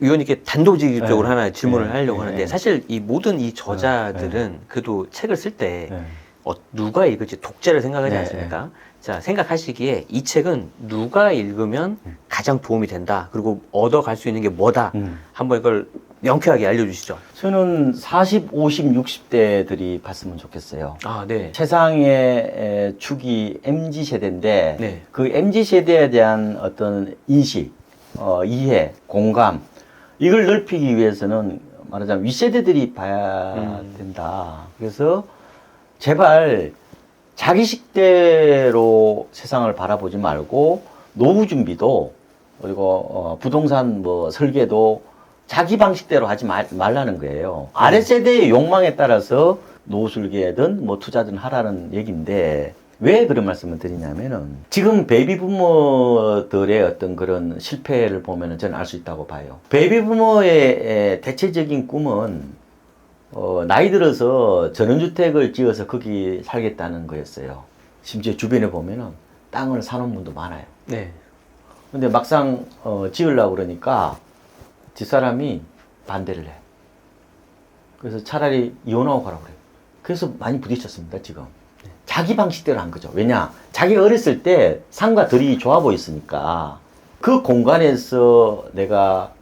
위원님께 단도직입적으로 네. 하나 질문을 네. 하려고 네. 하는데 사실 이 모든 이 저자들은 그래도 책을 쓸 때 누가 읽을지 독자를 생각하지 네. 않습니까? 자, 생각하시기에 이 책은 누가 읽으면 가장 도움이 된다. 그리고 얻어갈 수 있는 게 뭐다. 한번 이걸 명쾌하게 알려주시죠. 저는 40, 50, 60대들이 봤으면 좋겠어요. 아, 네. 최상의 축이 MZ세대인데 네. 그 MZ세대에 대한 어떤 인식, 이해, 공감 이걸 넓히기 위해서는 말하자면 윗세대들이 봐야 된다. 그래서 제발 자기 식대로 세상을 바라보지 말고 노후 준비도 그리고 부동산 뭐 설계도 자기 방식대로 하지 말라는 거예요. 아래 세대의 욕망에 따라서 노후 설계든 뭐 투자든 하라는 얘기인데 왜 그런 말씀을 드리냐면은 지금 베이비 부모들의 어떤 그런 실패를 보면은 저는 알 수 있다고 봐요. 베이비 부모의 대체적인 꿈은 나이 들어서 전원주택을 지어서 거기 살겠다는 거였어요. 심지어 주변에 보면은 땅을 사놓은 분도 많아요. 네. 근데 막상 지으려고 그러니까 집사람이 반대를 해. 그래서 차라리 이혼하고 가라고 그래요. 그래서 많이 부딪혔습니다, 지금. 자기 방식대로 한 거죠. 왜냐? 자기가 어렸을 때 산과 들이 좋아 보였으니까 그 공간에서 내가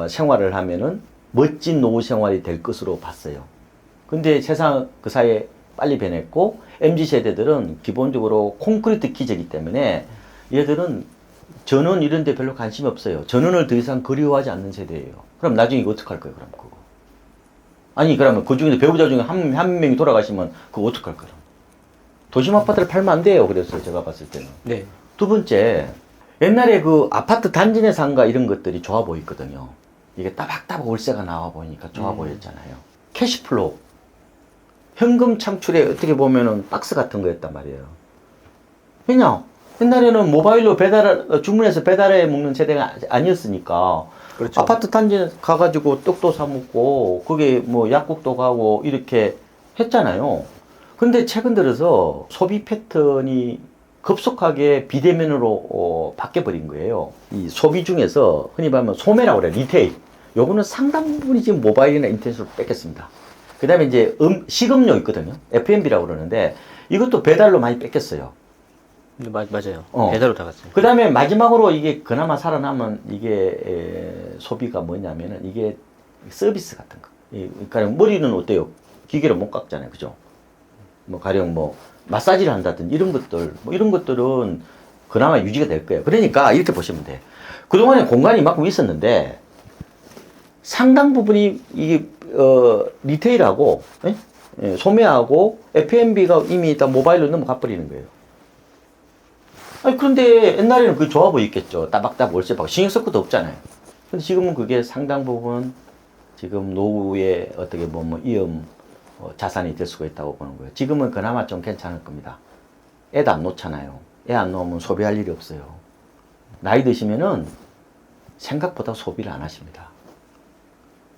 생활을 하면은 멋진 노후 생활이 될 것으로 봤어요. 근데 세상 그 사이에 빨리 변했고 MZ세대들은 기본적으로 콘크리트 기제이기 때문에 얘들은 전원 이런 데 별로 관심이 없어요. 전원을 더 이상 그리워하지 않는 세대예요. 그럼 나중에 이거 어떡할 거예요, 그럼 그거? 아니, 그러면 그 중에 배우자 중에 한 명이 돌아가시면 그거 어떡할 거예요? 도심 아파트를 팔면 안 돼요. 그래서 제가 봤을 때는. 네. 두 번째, 옛날에 그 아파트 단지 내 상가 이런 것들이 좋아 보였거든요. 이게 따박따박 월세가 나와 보니까 좋아 보였잖아요. 캐시플로우. 현금 창출에 어떻게 보면은 박스 같은 거였단 말이에요. 왜냐? 옛날에는 모바일로 주문해서 배달해 먹는 세대가 아니었으니까. 그렇죠. 아파트 단지 가가지고 떡도 사 먹고, 거기에 뭐 약국도 가고, 이렇게 했잖아요. 근데 최근 들어서 소비 패턴이 급속하게 비대면으로 바뀌어버린 거예요. 이 소비 중에서 흔히 말하면 소매라고 그래요. 리테일. 요거는 상당 부분이 지금 모바일이나 인터넷으로 뺏겼습니다. 그 다음에 이제 식음료 있거든요. F&B라고 그러는데 이것도 배달로 많이 뺏겼어요. 맞아요. 배달로 다 갔어요. 그 다음에 마지막으로 이게 그나마 살아남은 이게 소비가 뭐냐면은 이게 서비스 같은 거. 그러니까 머리는 어때요? 기계로 못 깎잖아요. 그죠? 뭐 가령 뭐 마사지를 한다든지 이런 것들 뭐 이런 것들은 그나마 유지가 될 거예요. 그러니까 이렇게 보시면 돼. 그동안에 공간이 이만큼 있었는데 상당 부분이 이게 리테일하고 소매하고 F&B가 이미 다 모바일로 넘어가 버리는 거예요. 아니 그런데 옛날에는 그게 좋아 보였겠죠. 따박따박 월세 받고 신경 쓸 것도 없잖아요. 근데 지금은 그게 상당 부분 지금 노후에 어떻게 보면 위험 자산이 될 수가 있다고 보는 거예요. 지금은 그나마 좀 괜찮을 겁니다. 애도 안 놓잖아요. 애 안 놓으면 소비할 일이 없어요. 나이 드시면은 생각보다 소비를 안 하십니다.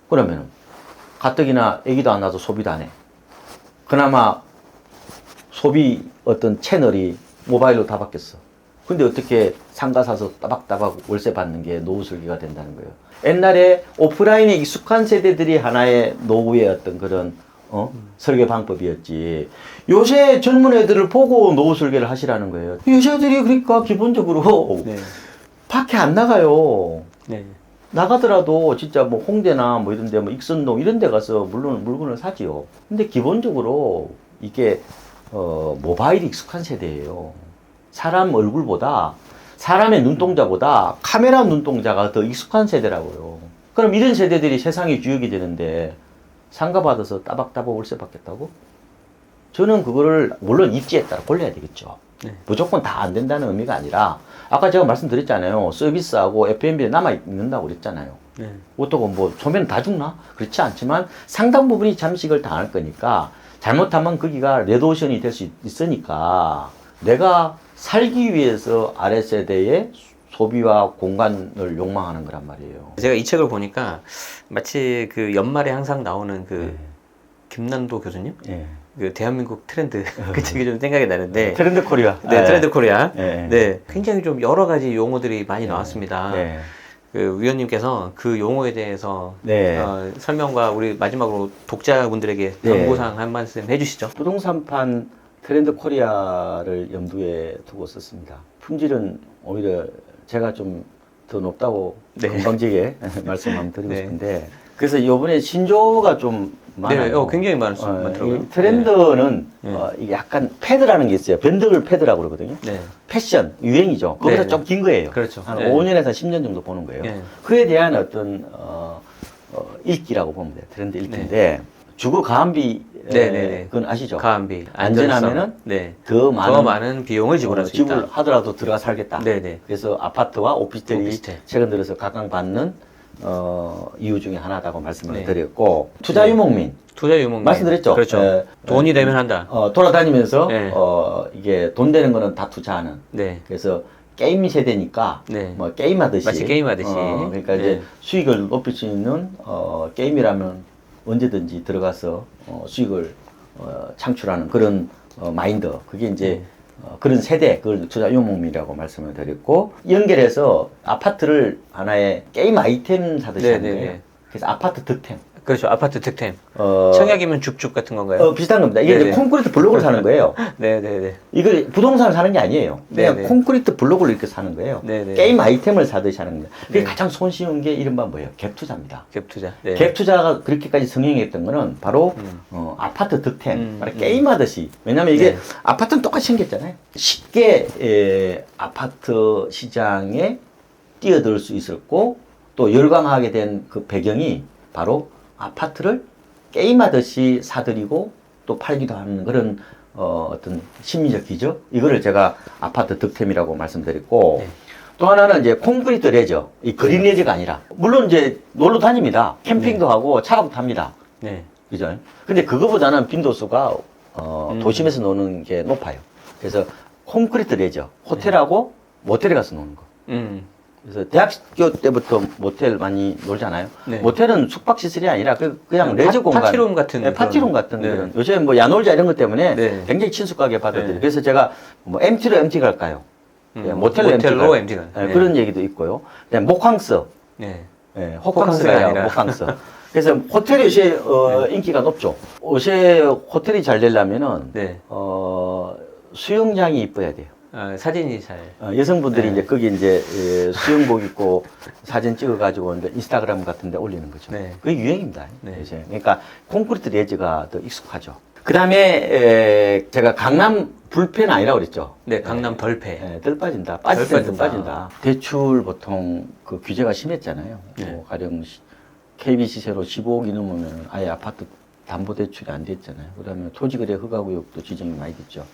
그러면은 가뜩이나 애기도 안 낳아도 소비도 안 해. 그나마 소비 어떤 채널이 모바일로 다 바뀌었어. 근데 어떻게 상가 사서 따박따박 월세 받는 게 노후 설계가 된다는 거예요. 옛날에 오프라인에 익숙한 세대들이 하나의 노후의 어떤 그런 설계 방법이었지. 요새 젊은 애들을 보고 노후 설계를 하시라는 거예요. 요새 애들이 그러니까 기본적으로 네. 밖에 안 나가요. 네. 나가더라도 진짜 뭐 홍대나 뭐 이런 데, 뭐 익선동 이런 데 가서 물건을 사지요. 근데 기본적으로 이게 모바일이 익숙한 세대예요. 사람 얼굴보다 사람의 눈동자보다 카메라 눈동자가 더 익숙한 세대라고요. 그럼 이런 세대들이 세상의 주역이 되는데 상가 받아서 따박따박 월세 받겠다고? 저는 그거를 물론 입지에 따라 골라야 되겠죠. 네. 무조건 다 안 된다는 의미가 아니라 아까 제가 말씀드렸잖아요. 서비스하고 F&B에 남아있는다고 그랬잖아요. 네. 어떻고 뭐 소매는 다 죽나? 그렇지 않지만 상당 부분이 잠식을 당할 거니까 잘못하면 거기가 레드오션이 될 수 있으니까 내가 살기 위해서 아랫세대의 소비와 공간을 욕망하는 거란 말이에요. 제가 이 책을 보니까 마치 그 연말에 항상 나오는 그 김난도 교수님? 예. 그 대한민국 트렌드 그 책이 좀 생각이 나는데 트렌드 코리아. 네, 트렌드 코리아. 예. 네, 굉장히 좀 여러 가지 용어들이 많이 나왔습니다. 예. 그 위원님께서 그 용어에 대해서 네. 설명과 우리 마지막으로 독자분들에게 네. 당부상 한 말씀 해주시죠. 부동산판 트렌드 코리아를 염두에 두고 썼습니다. 품질은 오히려 제가 좀 더 높다고 네. 건방지게 말씀 한번 드리고 네. 싶은데 그래서 이번에 신조어가 좀 많아요. 네, 굉장히 많더라고요. 이 트렌드는 네. 이게 약간 패드라는 게 있어요. 밴드를 패드라고 그러거든요. 네. 패션, 유행이죠. 그거보다 네. 좀 긴 거예요. 그렇죠. 한 네. 5년에서 10년 정도 보는 거예요. 네. 그에 대한 어떤 읽기라고 보면 돼요. 트렌드 읽기인데 주거 가압비 네. 그건 아시죠? 가압비, 안전하면은 네. 더 더 많은 많은 비용을 지불할 수 있다. 지불하더라도 들어가 살겠다. 네네. 그래서 아파트와 오피스텔이 오피스텔. 최근 들어서 각광받는 이유 중에 하나라고 말씀을 네. 드렸고 투자 유목민 투자 유목 말씀드렸죠. 그렇죠. 예, 돈이 되면 한다. 돌아다니면서 네. 이게 돈 되는 거는 다 투자하는. 네. 그래서 게임 세대니까 네. 뭐 게임하듯이 마치 게임하듯이. 그러니까 네. 이제 수익을 높일 수 있는 게임이라면 언제든지 들어가서 수익을 창출하는 그런 마인드 그게 이제 그런 세대 그걸 투자 유목민이라고 말씀을 드렸고 연결해서 아파트를 하나의 게임 아이템 사듯이 하는 네네네. 거예요. 그래서 아파트 득템 그렇죠. 아파트 득템. 어, 청약이면 줍줍 같은 건가요? 비슷한 겁니다. 이게 이제 네네. 콘크리트 블록을 사는 거예요. 네네네. 이걸 부동산을 사는 게 아니에요. 그냥 네네. 콘크리트 블록을 이렇게 사는 거예요. 네네. 게임 아이템을 사듯이 하는 거예요. 그게 네. 가장 손쉬운 게 이른바 뭐예요? 갭 투자입니다. 갭 투자. 네. 갭 투자가 그렇게까지 성행했던 거는 바로 아파트 득템, 바로 게임하듯이. 왜냐면 이게 네. 아파트는 똑같이 생겼잖아요. 쉽게 아파트 시장에 뛰어들 수 있었고 또 열광하게 된 그 배경이 바로 아파트를 게임하듯이 사들이고 또 팔기도 하는 그런 어떤 심리적 기적 이거를 제가 아파트 득템이라고 말씀드렸고 네. 또 하나는 이제 콘크리트 레저 이 그린 레저가 아니라 물론 이제 놀러 다닙니다 캠핑도 하고 차도 탑니다 네. 그죠? 근데 그거보다는 빈도수가 도심에서 노는 게 높아요 그래서 콘크리트 레저 호텔하고 모텔에 가서 노는 거 그래서 대학교 때부터 모텔 많이 놀잖아요. 네. 모텔은 숙박시설이 아니라 그냥 레저 공간. 파티룸 같은 네, 파티룸 같은 네. 그런. 요새 뭐 야놀자 이런 것 때문에 네. 굉장히 친숙하게 받아들여요. 네. 그래서 제가 뭐 MT로 MT 갈까요? 모텔로 모텔로 MT 갈까요? MT 가. 네, 네. 그런 얘기도 있고요. 그다음에 목캉스. 네. 네, 호캉스가 호캉스가 아니라 아니라. 목캉스. 그래서 호텔이 요새 인기가 높죠. 요새 호텔이 잘 되려면은 네. 수영장이 이뻐야 돼요. 사진이 잘. 여성분들이 네. 이제 거기 이제 수영복 입고 사진 찍어가지고 이제 인스타그램 같은데 올리는 거죠. 네. 그게 유행입니다. 네. 요새. 그러니까 콘크리트 레저가 더 익숙하죠. 그 다음에 제가 강남 불패는 아니라고 그랬죠. 네, 강남 덜패. 네, 덜 빠진다. 빠질 때는 덜 빠진다. 빠진다. 대출 보통 그 규제가 심했잖아요. 네. 뭐 가령 KB 시세로 15억이 넘으면 아예 아파트 담보 대출이 안 됐잖아요. 그다음에 토지거래 허가구역도 지정이 많이 됐죠.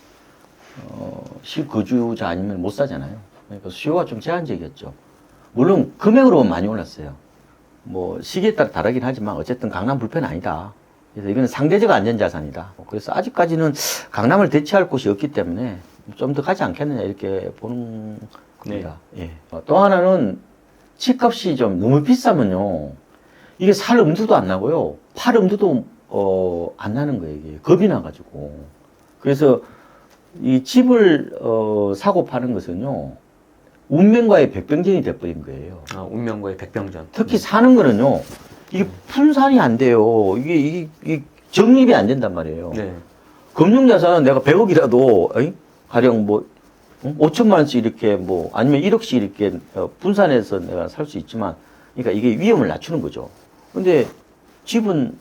실거주자 아니면 못 사잖아요. 그러니까 수요가 좀 제한적이었죠. 물론 금액으로 많이 올랐어요. 뭐 시기에 따라 다르긴 하지만 어쨌든 강남 불패는 아니다. 그래서 이건 상대적 안전자산이다. 그래서 아직까지는 강남을 대체할 곳이 없기 때문에 좀 더 가지 않겠느냐 이렇게 보는 겁니다. 예. 또 하나는 집값이 좀 너무 비싸면요. 이게 살 엄두도 안 나고요. 팔 엄두도 안 나는 거예요. 이게 겁이 나가지고. 그래서 이 집을 사고 파는 것은요 운명과의 백병전이 돼버린 거예요. 운명과의 백병전. 특히 사는 거는요 이게 분산이 안 돼요. 이게 적립이 안 된단 말이에요. 네. 금융자산은 내가 100억이라도 가령 뭐 5천만 원씩 이렇게 뭐 아니면 1억씩 이렇게 분산해서 내가 살 수 있지만 그러니까 이게 위험을 낮추는 거죠. 근데 집은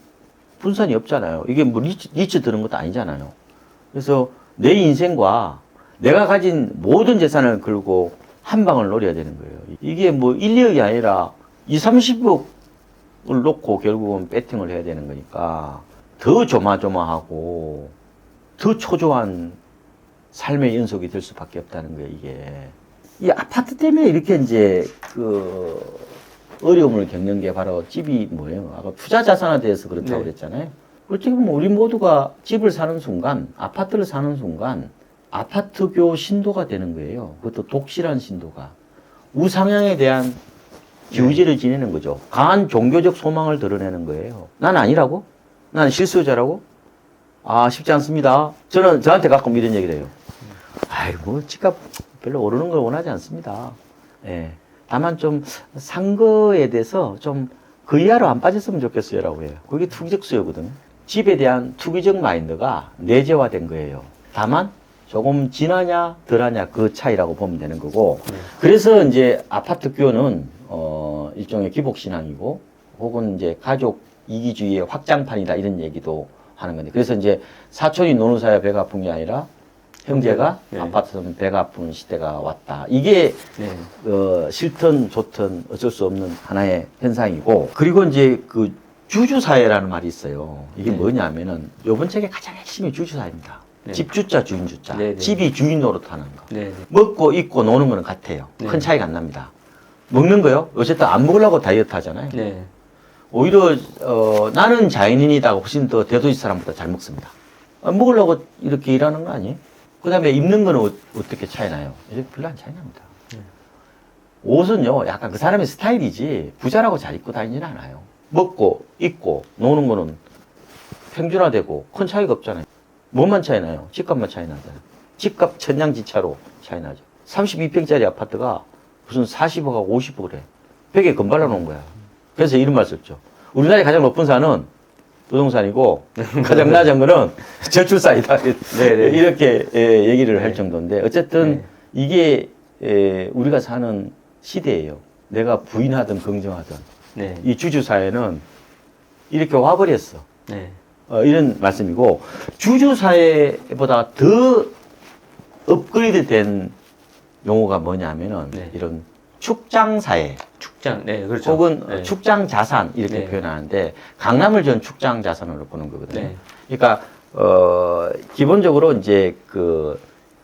분산이 없잖아요. 이게 뭐 리츠 드는 것도 아니잖아요. 그래서 내 인생과 내가 가진 모든 재산을 걸고 한 방을 노려야 되는 거예요. 이게 뭐 1, 2억이 아니라 2, 30억을 놓고 결국은 배팅을 해야 되는 거니까 더 조마조마하고 더 초조한 삶의 연속이 될 수밖에 없다는 거예요, 이게. 이 아파트 때문에 이렇게 이제 어려움을 겪는 게 바로 집이 뭐예요? 아까 투자 자산화돼서 그렇다고 네. 그랬잖아요. 어떻게 보면 우리 모두가 집을 사는 순간, 아파트를 사는 순간, 아파트교 신도가 되는 거예요. 그것도 독실한 신도가. 우상향에 대한 기우제를 지내는 거죠. 강한 종교적 소망을 드러내는 거예요. 난 아니라고? 난 실수요자라고? 쉽지 않습니다. 저는 저한테 가끔 이런 얘기를 해요. 아이, 뭐, 집값 별로 오르는 걸 원하지 않습니다. 예. 다만 좀 상거에 대해서 좀 그 이하로 안 빠졌으면 좋겠어요라고 해요. 그게 투기적 수요거든요. 집에 대한 투기적 마인드가 내재화된 거예요. 다만 조금 진하냐 덜하냐 그 차이라고 보면 되는 거고. 그래서 이제 아파트 규호는 일종의 기복신앙이고 혹은 이제 가족 이기주의의 확장판이다 이런 얘기도 하는 건데, 그래서 이제 사촌이 노는 사이에 배가 아픈 게 아니라 형제가 네. 아파트는 배가 아픈 시대가 왔다. 이게 네. 싫든 좋든 어쩔 수 없는 하나의 현상이고, 그리고 이제 그 주주사회라는 말이 있어요. 이게 네. 뭐냐면은 요번 책의 가장 핵심이 주주사회입니다. 네. 집주자 주인주자. 네, 네. 집이 주인 노릇하는 거. 네. 네. 먹고 입고 노는 거는 같아요. 네. 큰 차이가 안 납니다. 먹는 거요? 어쨌든 안 먹으려고 다이어트 하잖아요. 네. 오히려 나는 자연인이다 훨씬 더 대도시 사람보다 잘 먹습니다. 먹으려고 이렇게 일하는 거 아니에요? 그 다음에 입는 거는 어떻게 차이 나요? 이제 별로 안 차이 납니다. 옷은요, 약간 그 사람의 스타일이지 부자라고 잘 입고 다니지는 않아요. 먹고 입고 노는 거는 평준화되고 큰 차이가 없잖아요. 뭐만 차이 나요? 집값만 차이 나잖아요. 집값 천냥지차로 차이 나죠. 32평짜리 아파트가 무슨 40억하고 50억을 해. 벽에 금발라 놓은 거야. 그래서 이런 말 썼죠. 우리나라의 가장 높은 산은 부동산이고 가장 낮은 거는 저출산이다. 네네. 이렇게 얘기를 할 네. 정도인데, 어쨌든 네. 이게 우리가 사는 시대예요. 내가 부인하든 긍정하든 네. 이 주주사회는 이렇게 와버렸어. 네. 이런 말씀이고, 주주사회보다 더 업그레이드 된 용어가 뭐냐면은 네. 이런 축장사회 축장. 네, 그렇죠. 혹은 네. 축장자산 이렇게 네. 표현하는데, 강남을 전 축장자산으로 보는 거거든요. 네. 그러니까 기본적으로 이제 그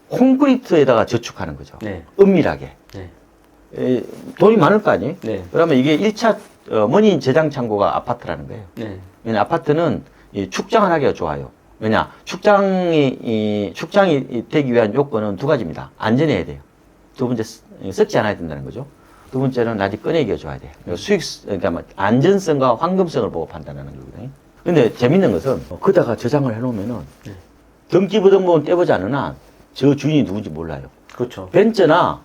콘크리트에다가 저축하는 거죠. 네. 은밀하게. 네. 돈이 많을 거 아니에요? 네. 그러면 이게 1차 머니 저장 창고가 아파트라는 거예요. 네. 왜냐, 아파트는 이 축장을 하기가 좋아요. 왜냐, 축장이 되기 위한 요건은 두 가지입니다. 안전해야 돼요. 두 번째, 썩지 않아야 된다는 거죠. 두 번째는 나중에 꺼내기가 좋아야 돼요. 그러니까 뭐 안전성과 황금성을 보고 판단하는 거거든요. 근데 재밌는 것은, 거기다가 저장을 해놓으면은, 등기부등본 떼보지 않은 한, 저 주인이 누군지 몰라요. 그렇죠. 벤츠나,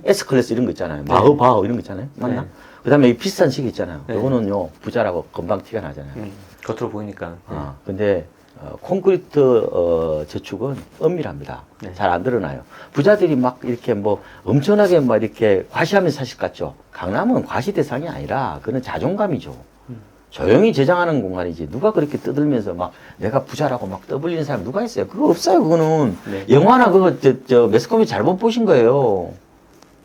S클래스 이런 거 있잖아요. 바흐 이런 거 있잖아요. 맞나? 네. 그 다음에 이 비싼 식 있잖아요. 네. 요거는요, 부자라고 금방 티가 나잖아요. 겉으로 보이니까. 네. 근데 콘크리트 저축은 은밀합니다. 네. 잘 안 드러나요. 부자들이 막 이렇게 뭐 엄청나게 막 이렇게 과시하면서 사실 같죠. 강남은 과시 대상이 아니라 그는 자존감이죠. 조용히 저장하는 공간이지. 누가 그렇게 떠들면서 막 내가 부자라고 막 떠벌리는 사람 누가 있어요? 그거 없어요. 그거는 네. 영화나 그거 저 매스컴이 잘못 보신 거예요.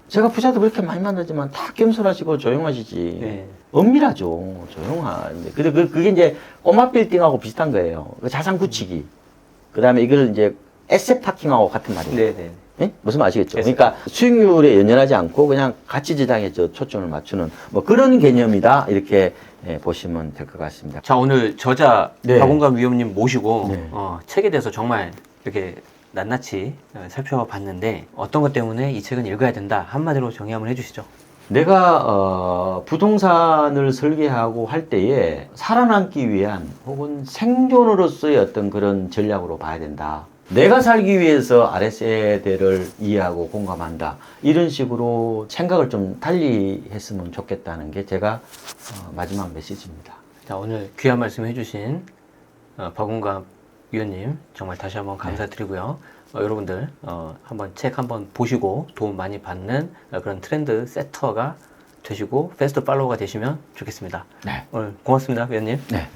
제가 부자도 그렇게 많이 만나지만 다 겸손하시고 조용하시지. 네. 은밀하죠. 조용한데. 근데 그게 이제 꼬마 빌딩하고 비슷한 거예요. 그 자산 굳히기. 그 다음에 이걸 이제 에셋 파킹하고 같은 말이에요. 네네. 예? 무슨 말 아시겠죠? 에셋. 그러니까 수익률에 연연하지 않고 그냥 가치 저장에 초점을 맞추는 뭐 그런 개념이다. 이렇게 보시면 될 것 같습니다. 자, 오늘 저자 네. 박원감 위원님 모시고 네. 책에 대해서 정말 이렇게 낱낱이 살펴봤는데 어떤 것 때문에 이 책은 읽어야 된다 한마디로 정의 한번 해주시죠. 내가 부동산을 설계하고 할 때에 살아남기 위한 혹은 생존으로서의 어떤 그런 전략으로 봐야 된다. 내가 살기 위해서 아랫세대를 이해하고 공감한다. 이런 식으로 생각을 좀 달리 했으면 좋겠다는 게 제가 마지막 메시지입니다. 자, 오늘 귀한 말씀 해주신 박원감 위원님 정말 다시 한번 감사드리고요. 여러분들 한번 책 한번 보시고 도움 많이 받는 그런 트렌드 세터가 되시고 패스트 팔로워가 되시면 좋겠습니다. 네. 오늘 고맙습니다, 위원님. 네.